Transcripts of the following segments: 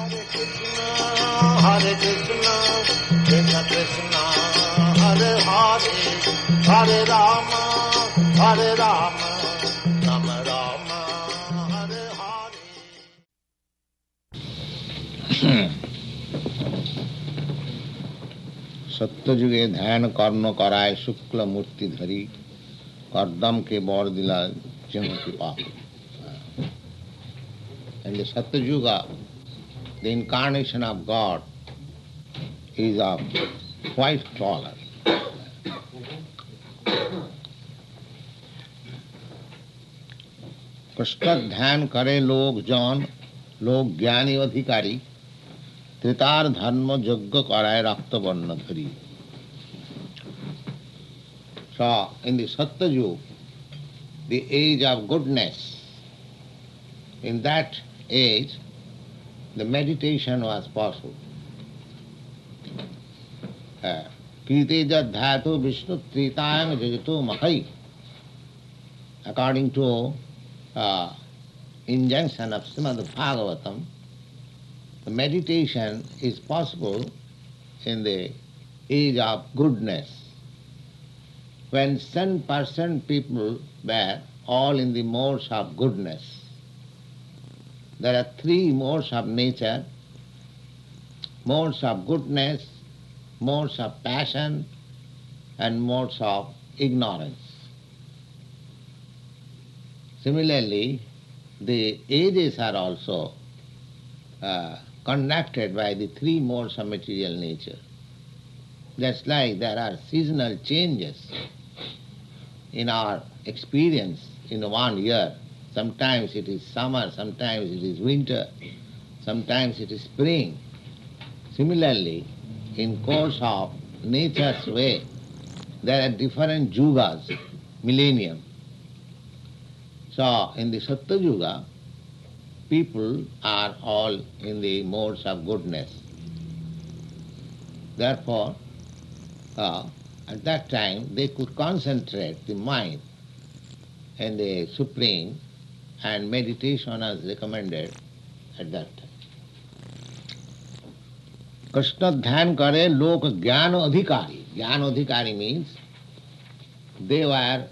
Hare Krishna, Krishna Krishna, Hare Hare, Hare Rama, Hare Rama, Rama Rama, Hare Hare. सत्ययुगे ध्यान कर्ण कराय शुक्ल मूर्ति धरी कर्दम के बर दिला जन कृपा. And the Satyuga, the incarnation of God, is of white collar. Krishna ध्यान करे लोग जन, लोग ज्ञानी अधिकारी, त्रितार धर्म यज्ञ कराए रक्त वर्ण धरी. So, in the Satyuga, the age of goodness, in that age, the meditation was possible. Kirteja dhatu Vishnu tritayam jagatu mahai. According to injunction of Srimad Bhagavatam, the meditation is possible in the age of goodness. When 10% people were all in the modes of goodness. There are 3 modes of nature: modes of goodness, modes of passion, and modes of ignorance. Similarly, the ages are also conducted by the 3 modes of material nature. Just like there are seasonal changes in our experience in 1 year. Sometimes it is summer, sometimes it is winter, sometimes it is spring. Similarly, in course of nature's way, there are different yugas, millennium. So, in the Satyuga, people are all in the modes of goodness. Therefore, at that time, they could concentrate the mind in the Supreme, and meditation is recommended at that time. Krishna dhyan kare lok jnana adhikari. Jnana adhikari means they were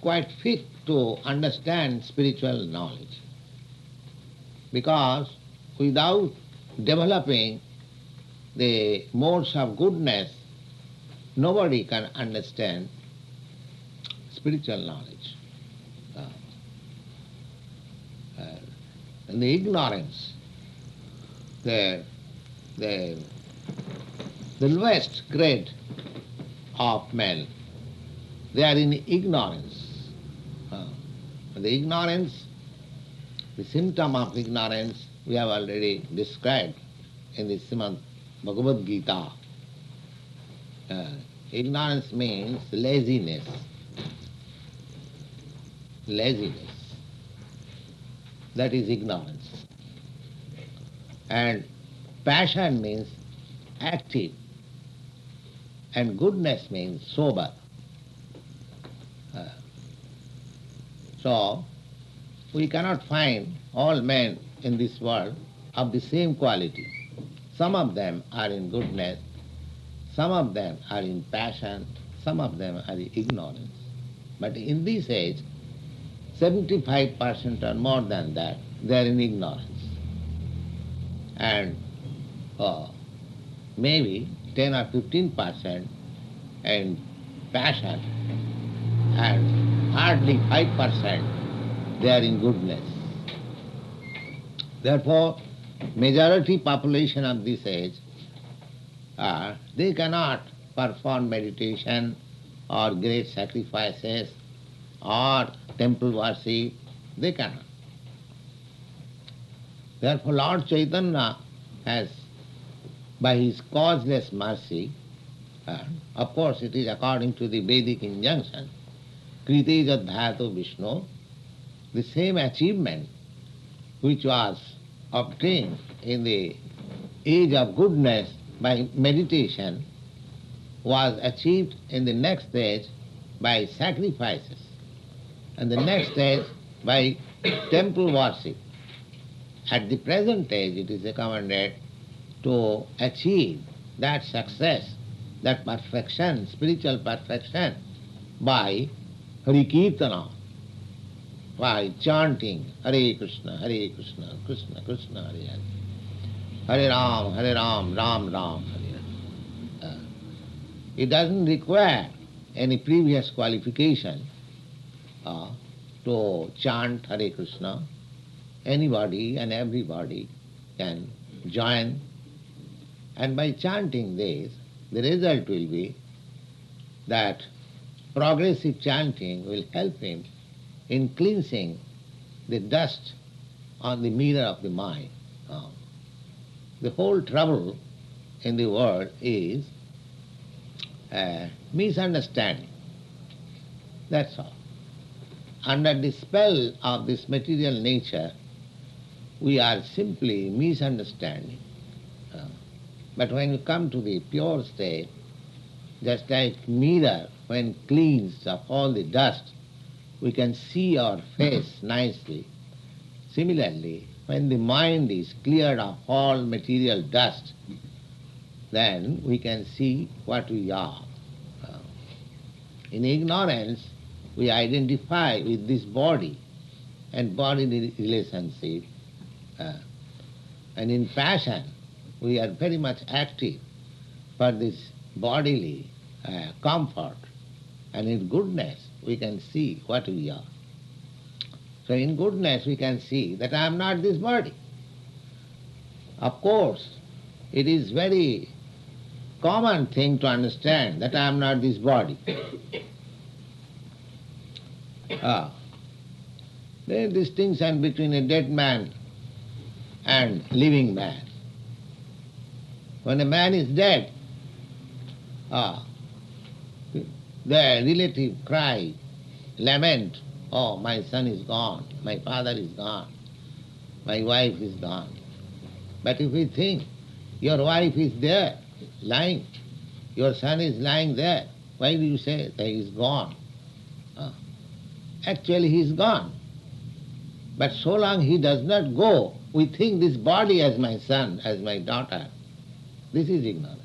quite fit to understand spiritual knowledge. Because without developing the modes of goodness, nobody can understand spiritual knowledge. And the ignorance, the lowest grade of men, they are in ignorance. The ignorance, the symptom of ignorance, we have already described in the Srimad Bhagavad Gita. Ignorance means laziness. Laziness. That is ignorance. And passion means active. And goodness means sober. So, we cannot find all men in this world of the same quality. Some of them are in goodness, some of them are in passion, some of them are in ignorance. But in this age, 75% or more than that, they are in ignorance. And maybe 10 or 15% in passion, and hardly 5% they are in goodness. Therefore, majority population of this age, they cannot perform meditation or great sacrifices or temple worship, they cannot. Therefore, Lord Chaitanya has, by his causeless mercy, of course it is according to the Vedic injunction, Krite Jadhyato Vishnu, the same achievement which was obtained in the age of goodness by meditation was achieved in the next stage by sacrifices, and the next stage by temple worship. at the present age it is recommended to achieve that success, that perfection, spiritual perfection, by Hari Kirtana, by chanting Hare Krishna, Krishna Krishna, Hare Hare, Hare Ram, Ram Ram, Hare Hare. It doesn't require any previous qualification to chant Hare Krishna. Anybody and everybody can join, and by chanting this, the result will be that progressive chanting will help him in cleansing the dust on the mirror of the mind. The whole trouble in the world is misunderstanding. That's all. Under the spell of this material nature, we are simply misunderstanding. But when you come to the pure state, just like mirror, when cleansed of all the dust, we can see our face nicely. Similarly, when the mind is cleared of all material dust, then we can see what we are. In ignorance, we identify with this body and bodily relationship. And in passion, we are very much active for this bodily comfort. And in goodness, we can see what we are. So in goodness, we can see that I am not this body. Of course, it is very common thing to understand that I am not this body. There is distinction between a dead man and living man. When a man is dead, the relative cry, lament, oh, my son is gone, my father is gone, my wife is gone. But if we think your wife is there, lying, your son is lying there, why do you say that he is gone? Actually he is gone. But so long he does not go, we think this body as my son, as my daughter. This is ignorance.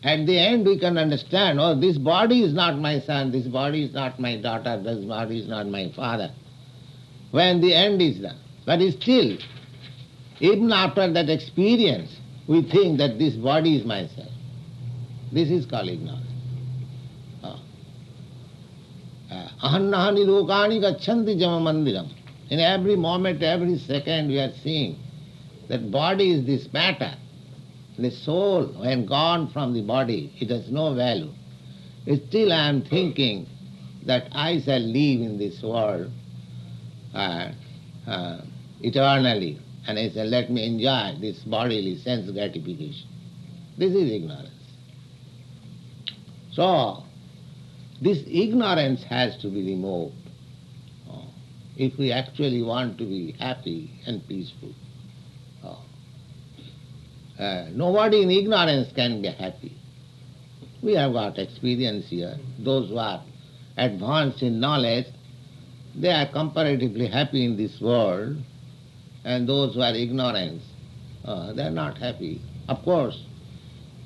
At the end we can understand, oh, this body is not my son, this body is not my daughter, this body is not my father. When the end is done. But still, even after that experience, we think that this body is myself. This is called ignorance. Ahannahani lokani gachanti jama mandiram. In every moment, every second we are seeing that body is this matter. The soul, when gone from the body, it has no value. Still I am thinking that I shall live in this world eternally, and I shall let me enjoy this bodily sense gratification. This is ignorance. So, this ignorance has to be removed if we actually want to be happy and peaceful. Nobody in ignorance can be happy. We have got experience here. Those who are advanced in knowledge, they are comparatively happy in this world, and those who are ignorant, they are not happy. Of course,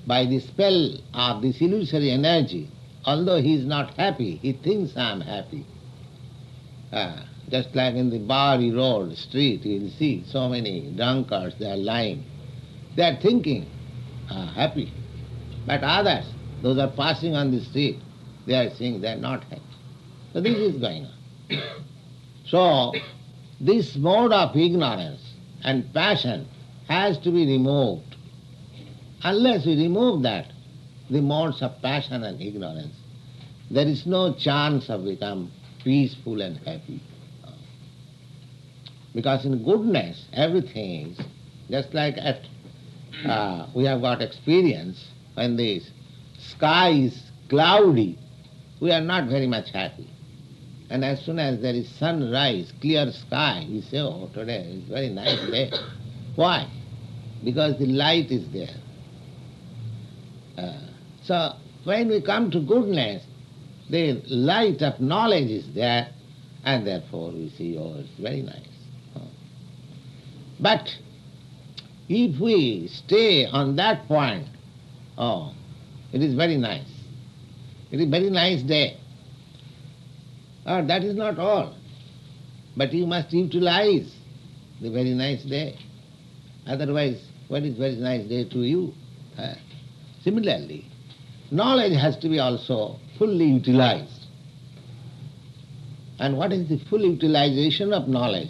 by the spell of this illusory energy, although he is not happy, he thinks I am happy. Just like in the Bari road, street, you will see so many drunkards, they are lying. They are thinking, happy. But others, those are passing on the street, they are saying they are not happy. So this is going on. So, this mode of ignorance and passion has to be removed. Unless we remove that, the modes of passion and ignorance, there is no chance of become peaceful and happy. Because in goodness, everything is just like we have got experience when the sky is cloudy, we are not very much happy. And as soon as there is sunrise, clear sky, we say, oh, today is a very nice day. Why? Because the light is there. So when we come to goodness, the light of knowledge is there, and therefore we see, oh, it's very nice. But if we stay on that point, oh, it is very nice. It is a very nice day. Oh, that is not all. But you must utilize the very nice day. Otherwise, what is very nice day to you? Similarly, knowledge has to be also fully utilized. And what is the full utilization of knowledge?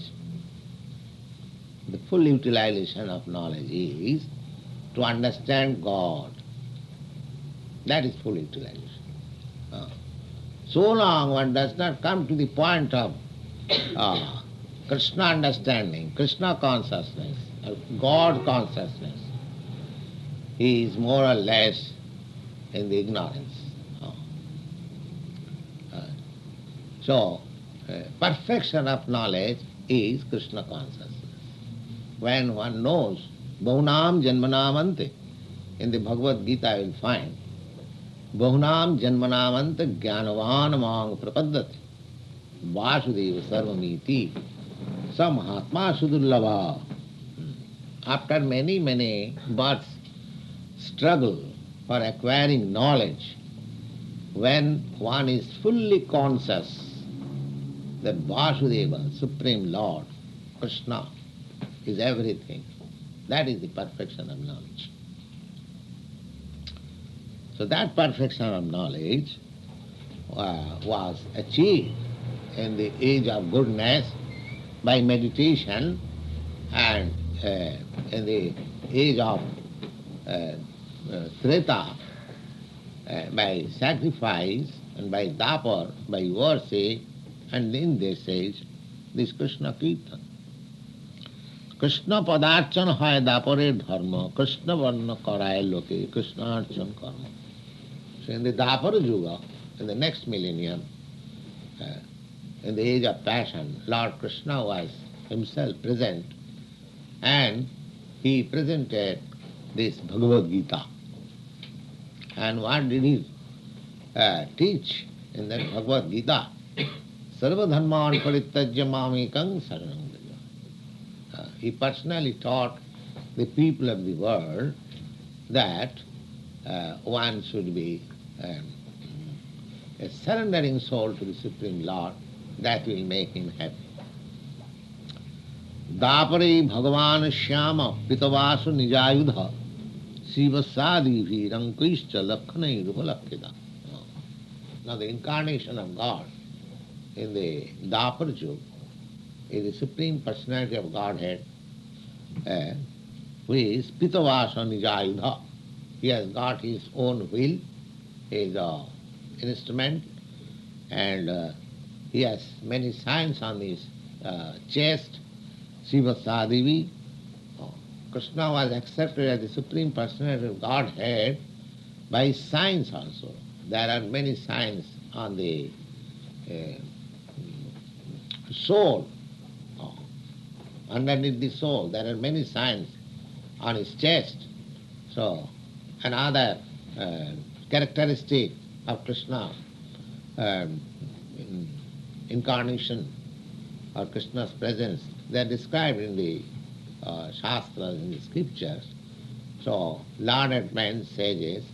The full utilization of knowledge is to understand God. That is full utilization. So long one does not come to the point of Krishna understanding, Krishna consciousness, God consciousness, he is more or less in the ignorance. So, perfection of knowledge is Krishna consciousness. When one knows Bahunam Janmanamante, in the Bhagavad Gita you will find Bahunam Janmanamante Jnanavan Mang Prapaddati Vasudeva Sarvamiti Samahatma Sudullabha. After many, many births, struggle for acquiring knowledge, when one is fully conscious that Vasudeva, Supreme Lord, Krishna, is everything, that is the perfection of knowledge. So that perfection of knowledge was achieved in the age of goodness by meditation, and in the age of Treta by sacrifice, and by Dapar, by worship, and in this age, this Krishna Kirtan. Krishna padarchan hai Daparer dharma, Krishna varna karay loke, Krishna archan karma. So in the Dapara Yuga, in the next millennium, in the age of passion, Lord Krishna was himself present, and he presented this Bhagavad Gita. And what did he teach in that Bhagavad Gita? Sarva dharman parityajya mamekam saranam vraja. He personally taught the people of the world that one should be a surrendering soul to the Supreme Lord. That will make him happy. Dapare Bhagavan Shyama Pitavasu Nijayudha Sivasadi Virankrishcha Lakhanai Rupalakkhita. Now the incarnation of God in the Dapar Yuga is the Supreme Personality of Godhead, who is Pitavasa Nijayudha. He has got his own will, he is an instrument, and he has many signs on his chest. Sivasadivi. Krishna was accepted as the Supreme Personality of Godhead by signs also. There are many signs on the soul. Underneath the soul, there are many signs on his chest. So, another characteristic of Krishna incarnation or Krishna's presence, they are described in the Shastras, in the scriptures. So, learned men, sages,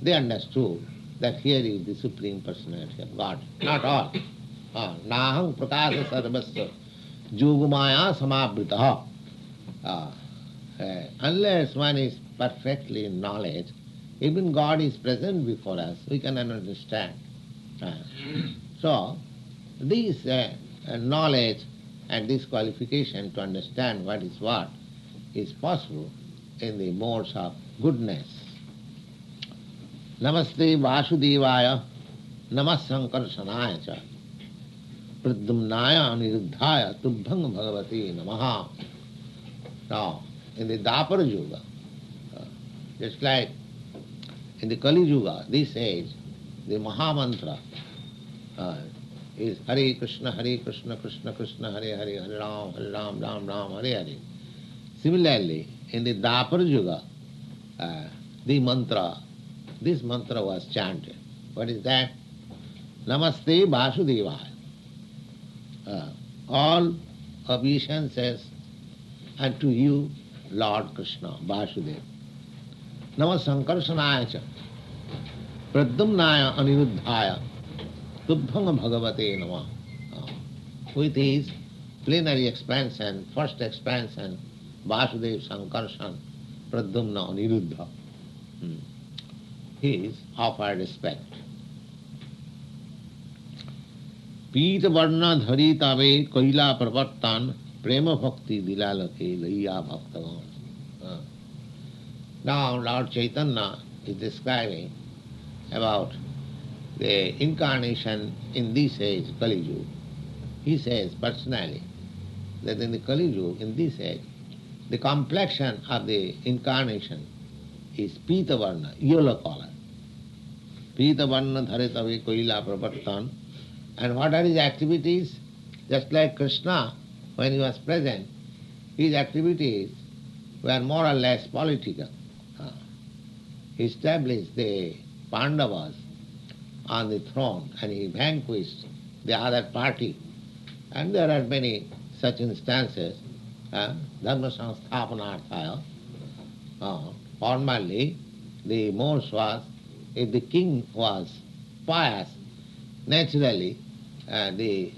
they understood that here is the Supreme Personality of God. Not all. Naham prakasa sarvasya yogumaya samavritaha. Unless one is perfectly in knowledge, even God is present before us, we cannot understand. So, this knowledge and this qualification to understand what is possible in the modes of goodness. Namaste Vasudevaya, Namas Sankarsanaya cha, Pradyumnaya Niruddhaya, Tubhang Bhagavati Namaha. Now, in the Dapara Yuga, just like in the Kali Yuga, this age, the Mahamantra is Hare Krishna, Krishna Krishna, Hare Hare, Hare Ram, Ram Ram, Hare Hare. Similarly, in the Dapara Yuga, the mantra, this mantra was chanted. What is that? Namaste Vasudevaya. All obeisances and to you, Lord Krishna, Vasudeva. Nama Sankarsanaya cha, Pradyumnaya Aniruddhaya, Tubhanga Bhagavate Nama. With his plenary expansion, first expansion, Vasudeva Sankarsana, Pradyumna Aniruddha. He is offered respect. Pita varna dhari tabe kaila pravartan prema bhakti dilalake laiya bhaktavan. Now Lord Chaitanya is describing about the incarnation in this age, Kali Yuga. He says personally that in the Kali Yuga, in this age, the complexion of the incarnation is Pita Varna, yellow color. Pita Varna Dharitave Koila Pravartan. And what are his activities? Just like Krishna, when he was present, his activities were more or less political. He established the Pandavas on the throne and he vanquished the other party. And there are many such instances. Dharma Samsthapanarthaya. Formerly, the most was, if the king was pious, naturally the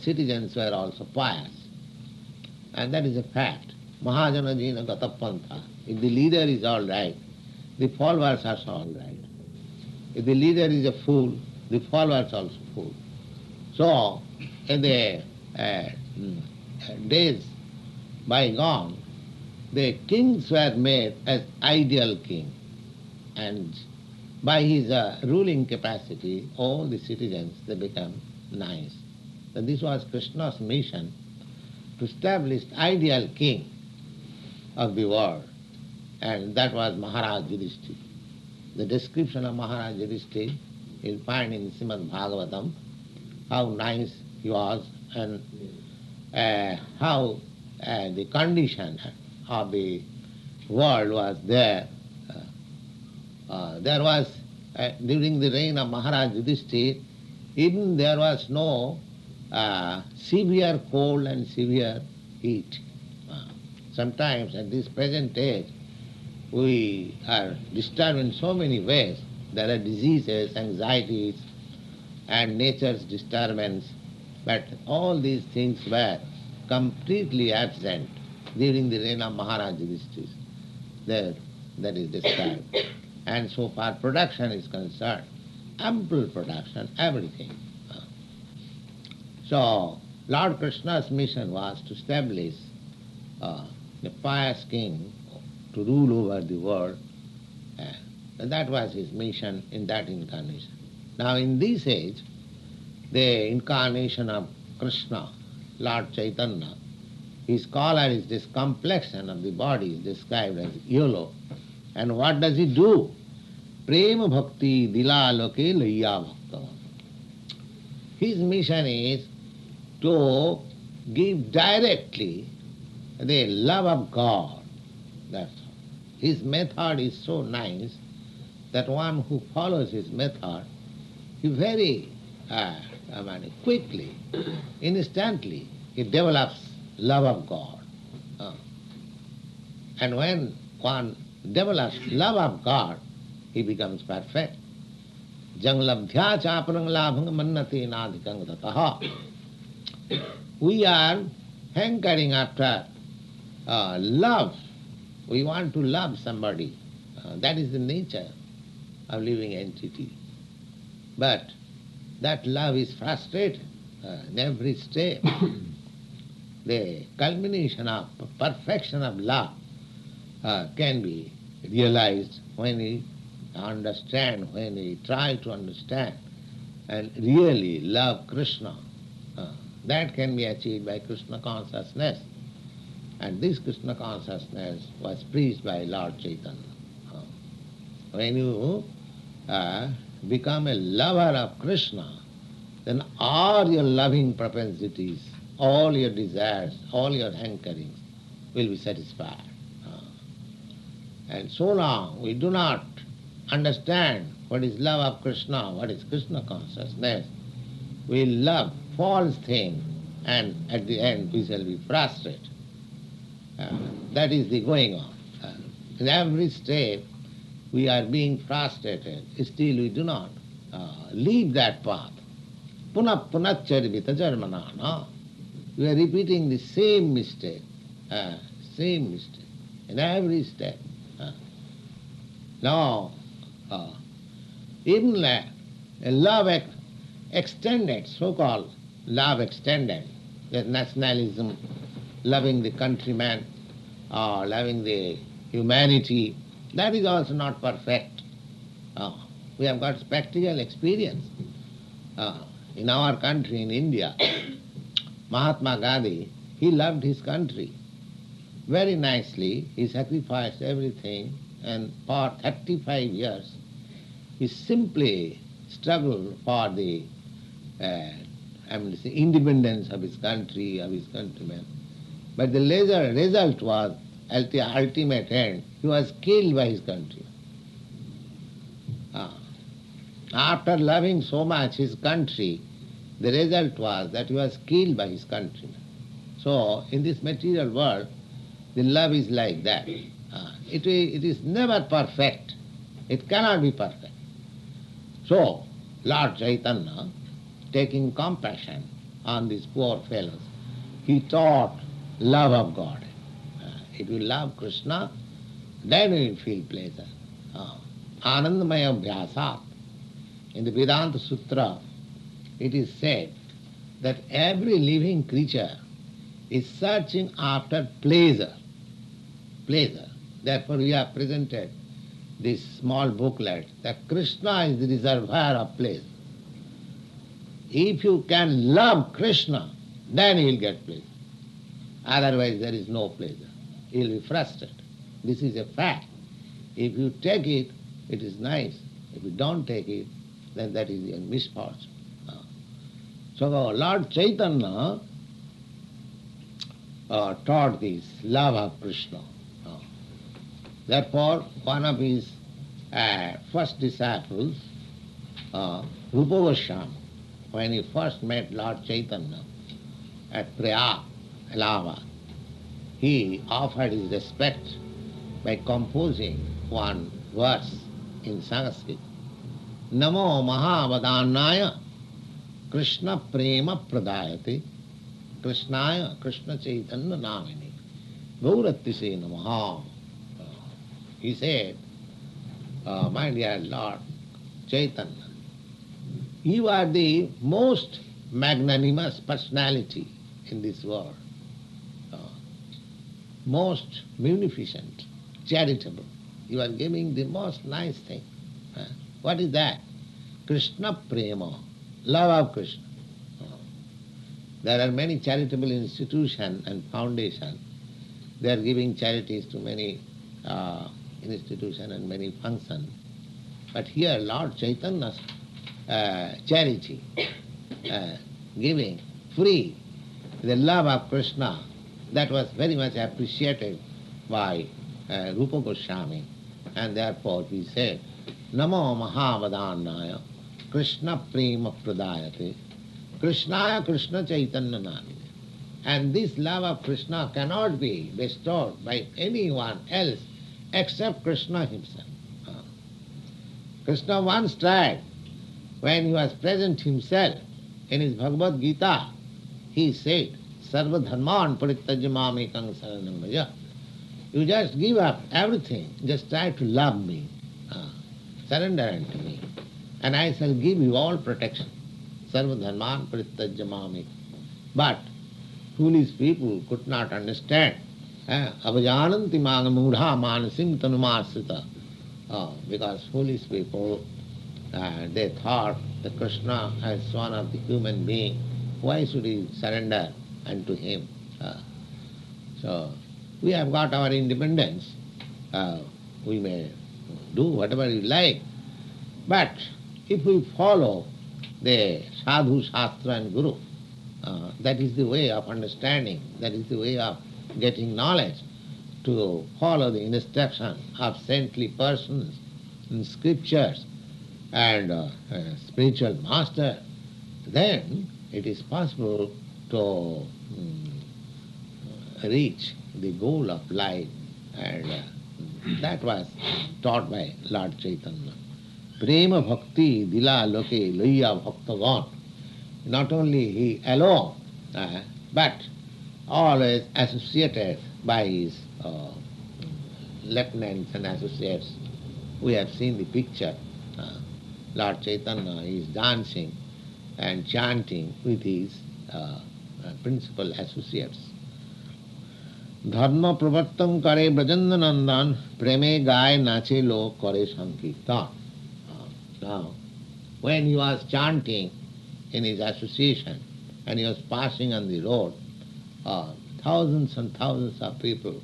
citizens were also pious. And that is a fact. Mahajana jina gatapantha. If the leader is all right, the followers are all right. If the leader is a fool, the followers are also fool. So, in the days bygone, the kings were made as ideal king. And by his ruling capacity, all the citizens, they become nice. So this was Krishna's mission, to establish ideal king of the world. And that was Maharaj Yudhishthira. The description of Maharaj Yudhishthira you'll find in Srimad Bhagavatam, how nice he was and how the condition of the world was there. There was, during the reign of Maharaj Yudhishthira, even there was no severe cold and severe heat. Sometimes at this present age, we are disturbed in so many ways. There are diseases, anxieties, and nature's disturbance. But all these things were completely absent during the reign of Maharaj Yudhishthira. That is described. And so far production is concerned, ample production, everything. So Lord Krishna's mission was to establish a pious king to rule over the world. And that was his mission in that incarnation. Now in this age, the incarnation of Krishna, Lord Chaitanya, his color is this complexion of the body is described as yellow. And what does he do? Prema bhakti dilaloke laya bhaktavan. His mission is to give directly the love of God. That's all. His method is so nice that one who follows his method, he very quickly, instantly, he develops love of God. And when one develops love of God, he becomes perfect. Jang labdhya chaparang labhang mannate nadhikang tataha. We are hankering after love. We want to love somebody. That is the nature of living entity. But that love is frustrated in every step. The culmination of perfection of love can be realized when we understand, when we try to understand and really love Krishna. That can be achieved by Krishna consciousness. And this Krishna consciousness was preached by Lord Chaitanya. When you become a lover of Krishna, then all your loving propensities, all your desires, all your hankerings will be satisfied. And so long we do not understand what is love of Krishna, what is Krishna consciousness, we love false things and at the end we shall be frustrated. That is the going on. In every step we are being frustrated, still we do not leave that path. Punah punacharvita jarmana, no? We are repeating the same mistake in every step. Now, even a love extended, so-called love extended, that nationalism, loving the countryman, or loving the humanity, that is also not perfect. We have got practical experience. In our country, in India, Mahatma Gandhi, he loved his country very nicely. He sacrificed everything, and for 35 years he simply struggled for the independence of his country, of his countrymen. But the result was, at the ultimate end, he was killed by his country. After loving so much his country, the result was that he was killed by his countrymen. So, in this material world, the love is like that. It is never perfect. It cannot be perfect. So, Lord Chaitanya, taking compassion on these poor fellows, he taught love of God. If you love Krishna, then you will feel pleasure. Anandamaya Bhyasat. In the Vedanta Sutra, it is said that every living creature is searching after pleasure. Pleasure. Therefore we have presented this small booklet that Krishna is the reservoir of pleasure. If you can love Krishna, then you will get pleasure. Otherwise there is no pleasure. You will be frustrated. This is a fact. If you take it, it is nice. If you don't take it, then that is a misfortune. So Lord Chaitanya taught this love of Krishna. Therefore, one of his first disciples, Rupa Goswami, when he first met Lord Chaitanya at Prayag, Allahabad, he offered his respect by composing one verse in Sanskrit. Namo Mahavadannaya Krishna Prema Pradayate Krishnaya Krishna Chaitanya Namini Gauratise Namaha. He said, my dear Lord Chaitanya, you are the most magnanimous personality in this world, most munificent, charitable. You are giving the most nice thing. What is that? Krishna Prema, love of Krishna. There are many charitable institutions and foundations. They are giving charities to many institutions and many functions. But here Lord Chaitanya's charity, giving free the love of Krishna, that was very much appreciated by Rupa Goswami. And therefore he said, Namo Mahavadannaya Krishna Prema Pradayate Krishnaya Krishna Chaitanya Namine. And this love of Krishna cannot be bestowed by anyone else except Krishna himself. Krishna once tried, when he was present himself in his Bhagavad Gita, he said, Sarva dharman parityajya mamekam saranam vraja. You just give up everything, just try to love me, surrender unto me, and I shall give you all protection. Sarva dharman parityajya mamekam. But foolish people could not understand. Avajananti maga mudha manasim tanumasrita. Because foolish people, they thought that Krishna as one of the human being, why should he surrender unto him? So we have got our independence. We may do whatever we like. But if we follow the sadhu, shastra and guru, that is the way of understanding, that is the way of getting knowledge, to follow the instruction of saintly persons in scriptures and spiritual master, then it is possible to reach the goal of life, and that was taught by Lord Chaitanya. Prema bhakti dila loke loya bhaktagan. Not only he alone, but always associated by his lieutenants and associates. We have seen the picture. Lord Chaitanya is dancing and chanting with his principal associates. Dharma pravartam kare brajandanandan preme gai nache lo kare sankirtan. Now, when he was chanting in his association and he was passing on the road, thousands and thousands of people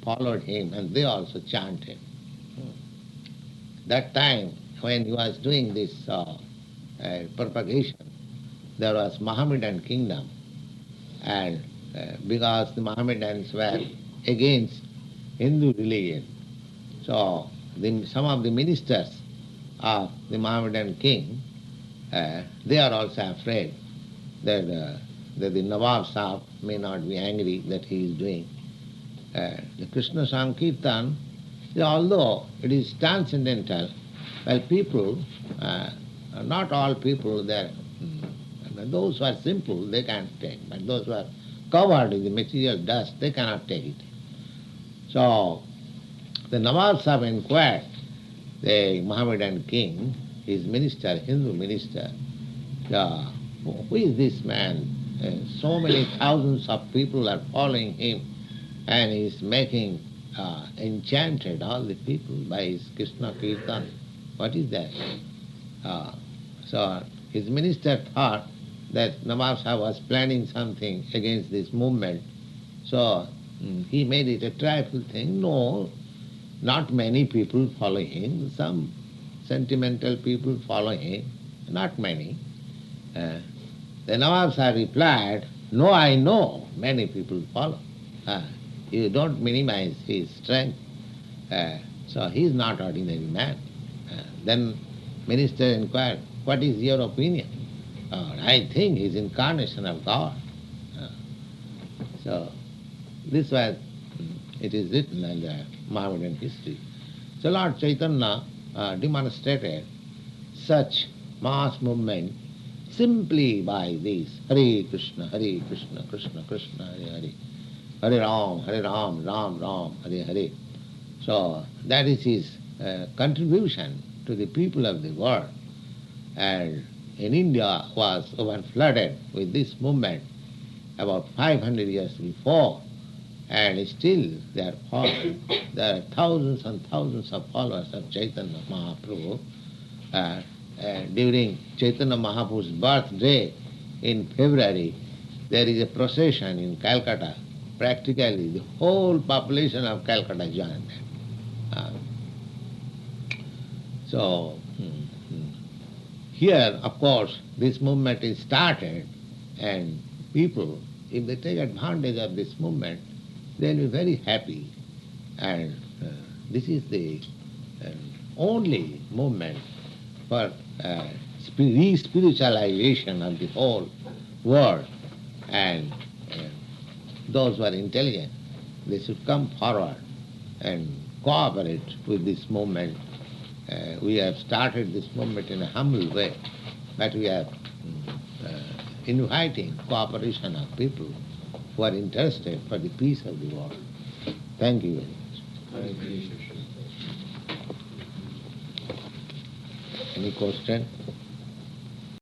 followed him and they also chanted. That time, when he was doing this propagation, there was Mohammedan kingdom, and because the Mohammedans were against Hindu religion, so some of the ministers of the Mohammedan king, they are also afraid that the Nawab Sahib may not be angry that he is doing the Krishna Sankirtan. Although it is transcendental, well, people, not all people, those who are simple, they can't take, but those who are covered with the material dust, they cannot take it. So the Nawab Sahib inquired the Mohammedan king, his minister, Hindu minister, who is this man? So many thousands of people are following him, and he is making enchanted all the people by his Krishna Kirtan. What is that? So his minister thought that Nawab Sahib was planning something against this movement. So he made it a trifle thing. No, not many people follow him. Some sentimental people follow him, not many. The Nawab Sahib replied, no, I know many people follow. You don't minimize his strength. So he is not ordinary man. Then minister inquired, what is your opinion? I think he is incarnation of God. So this was, it is written in the Mohammedan history. So Lord Chaitanya demonstrated such mass movement simply by this Hare Krishna, Krishna Krishna, Hare Hare, Hare Ram, Ram Ram, Hare Hare. So that is his contribution to the people of the world. And in India was overflooded with this movement about 500 years before, and still they are following. There are thousands and thousands of followers of Chaitanya Mahaprabhu. During Chaitanya Mahaprabhu's birthday in February, there is a procession in Calcutta. Practically the whole population of Calcutta joined. So here, of course, this movement is started, and people, if they take advantage of this movement, they will be very happy. And this is the only movement for re-spiritualization of the whole world. And those who are intelligent, they should come forward and cooperate with this movement. We have started this movement in a humble way, but we are inviting cooperation of people who are interested for the peace of the world. Thank you very much. Any question?